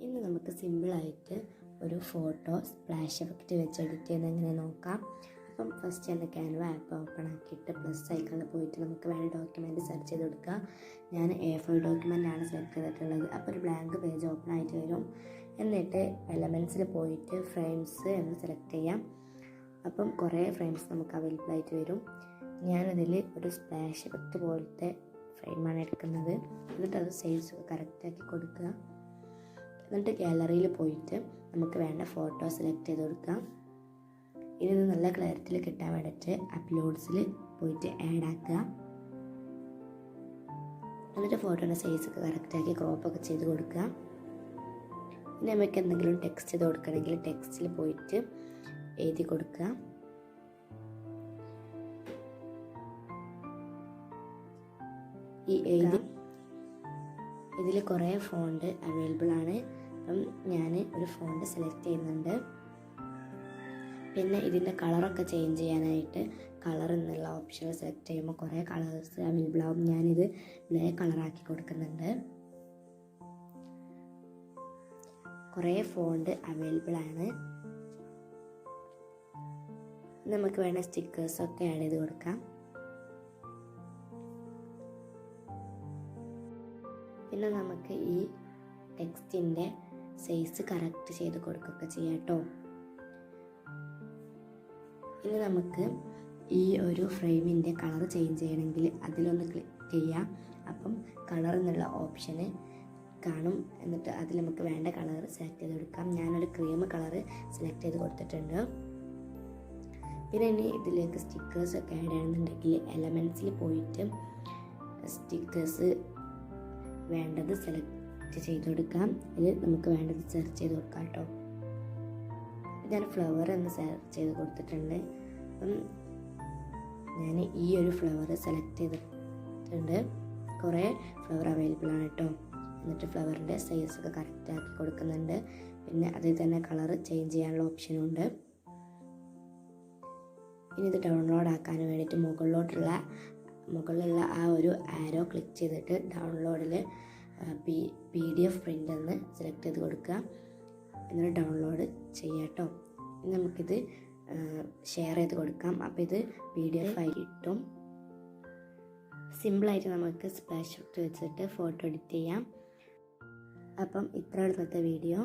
ഇന്ന് നമുക്ക് സിമ്പിളായിട്ട് ഒരു ഫോട്ടോ സ്പ്ലാഷ് എഫക്റ്റ് വെച്ച് എഡിറ്റ് ചെയ്യുന്നത് എങ്ങനെ നോക്കാം. അപ്പം ഫസ്റ്റ് തന്നെ ക്യാൻവ ആപ്പ് ഓപ്പൺ ആക്കിയിട്ട് പ്ലസ് ഐക്കണിൽ പോയിട്ട് നമുക്ക് വേണ്ട ഡോക്യുമെൻറ്റ് സെർച്ച് ചെയ്ത് കൊടുക്കുക. ഞാൻ A4 ഡോക്യുമെൻ്റാണ് സെലക്ട് ചെയ്തിട്ടുള്ളത്. അപ്പോൾ ഒരു ബ്ലാങ്ക് പേജ് ഓപ്പൺ ആയിട്ട് വരും. എന്നിട്ട് എലമെൻറ്റ്സിൽ പോയിട്ട് ഫ്രെയിംസ് എന്ന് സെലക്ട് ചെയ്യാം. അപ്പം കുറേ ഫ്രെയിംസ് നമുക്ക് അവൈലബിൾ ആയിട്ട് വരും. ഞാനതിൽ ഒരു സ്പ്ലാഷ് എഫക്റ്റ് പോലത്തെ ഫ്രെയിമാണ് എടുക്കുന്നത്. എന്നിട്ട് അത് സൈസ് കറക്റ്റാക്കി കൊടുക്കുക. എന്നിട്ട് ഗാലറിയിൽ പോയിട്ട് നമുക്ക് വേണ്ട ഫോട്ടോ സെലക്ട് ചെയ്ത് കൊടുക്കാം. ഇനി നല്ല ക്ലാരിറ്റിയിൽ കിട്ടാൻ വേണ്ടിയിട്ട് അപ്ലോഡ്സിൽ പോയിട്ട് ആഡ് ആക്കുക. എന്നിട്ട് ഫോട്ടോയുടെ സൈസൊക്കെ കറക്റ്റാക്കി ക്രോപ്പൊക്കെ ചെയ്ത് കൊടുക്കുക. ഇനി നമുക്ക് എന്തെങ്കിലും ടെക്സ്റ്റ് ചെയ്ത് കൊടുക്കണമെങ്കിൽ ടെക്സ്റ്റിൽ പോയിട്ട് എഴുതി കൊടുക്കുക. ഇതിൽ കുറേ ഫോണ്ട് അവൈലബിൾ ആണ്. അപ്പം ഞാൻ ഒരു ഫോണ്ട് സെലക്ട് ചെയ്യുന്നുണ്ട്. പിന്നെ ഇതിൻ്റെ കളറൊക്കെ ചേഞ്ച് ചെയ്യാനായിട്ട് കളർ എന്നുള്ള ഓപ്ഷൻ സെലക്ട് ചെയ്യുമ്പോൾ കുറേ കളേഴ്സ് അവൈലബിൾ ആവും. ഞാനിത് ബ്ലാക്ക് കളറാക്കി കൊടുക്കുന്നുണ്ട്. കുറേ ഫോണ്ട് അവൈലബിൾ ആണ്. നമുക്ക് വേണ്ട സ്റ്റിക്കേഴ്സൊക്കെ ആഡ് ചെയ്ത് കൊടുക്കാം. പിന്നെ നമുക്ക് ഈ ടെക്സ്റ്റിൻ്റെ സൈസ് കറക്റ്റ് ചെയ്ത് കൊടുക്കുകയൊക്കെ ചെയ്യാം കേട്ടോ. ഇനി നമുക്ക് ഈ ഒരു ഫ്രെയിമിൻ്റെ കളർ ചേഞ്ച് ചെയ്യണമെങ്കിൽ അതിലൊന്ന് ക്ലിക്ക് ചെയ്യാം. അപ്പം കളർ എന്നുള്ള ഓപ്ഷന് കാണും. എന്നിട്ട് അതിൽ നമുക്ക് വേണ്ട കളർ സെലക്ട് ചെയ്ത് കൊടുക്കാം. ഞാനൊരു ക്രീം കളർ സെലക്ട് ചെയ്ത് കൊടുത്തിട്ടുണ്ട്. പിന്നെ ഇനി ഇതിലേക്ക് സ്റ്റിക്കേഴ്സൊക്കെ ആഡ് ചെയ്യണമെന്നുണ്ടെങ്കിൽ എലമെൻറ്റ്സിൽ പോയിട്ട് സ്റ്റിക്കേഴ്സ് വേണ്ടത് സെലക്ട് ചെയ്ത് കൊടുക്കാം. ഇതിൽ നമുക്ക് വേണ്ടത് സെർച്ച് ചെയ്ത് കൊടുക്കാം കേട്ടോ. ഞാൻ ഫ്ലവർ എന്ന് സെർച്ച് ചെയ്ത് കൊടുത്തിട്ടുണ്ട്. അപ്പം ഞാൻ ഈ ഒരു ഫ്ലവർ സെലക്ട് ചെയ്തിട്ടുണ്ട്. കുറേ ഫ്ലവർ അവൈലബിൾ ആണ് കേട്ടോ. എന്നിട്ട് ഫ്ലവറിൻ്റെ സൈസൊക്കെ കറക്റ്റാക്കി കൊടുക്കുന്നുണ്ട്. പിന്നെ അതിൽ തന്നെ കളർ ചേഞ്ച് ചെയ്യാനുള്ള ഓപ്ഷനുണ്ട്. ഇനി ഇത് ഡൗൺലോഡ് ആക്കാൻ വേണ്ടിയിട്ട് മുകളിലുള്ള ആ ഒരു ആരോ ക്ലിക്ക് ചെയ്തിട്ട് ഡൗൺലോഡിൽ PDF പ്രിൻ്റ് എന്ന് സെലക്ട് ചെയ്ത് കൊടുക്കുക. എന്നിട്ട് ഡൗൺലോഡ് ചെയ്യാം കേട്ടോ. നമുക്കിത് ഷെയർ ചെയ്ത് കൊടുക്കാം. അപ്പോൾ ഇത് PDF ആയി കിട്ടും. സിമ്പിളായിട്ട് നമുക്ക് സ്പ്ലാഷ് എഫക്റ്റ് വെച്ചിട്ട് ഫോട്ടോ എഡിറ്റ് ചെയ്യാം. അപ്പം ഇത്രയാണ് ഇന്നത്തെ വീഡിയോ.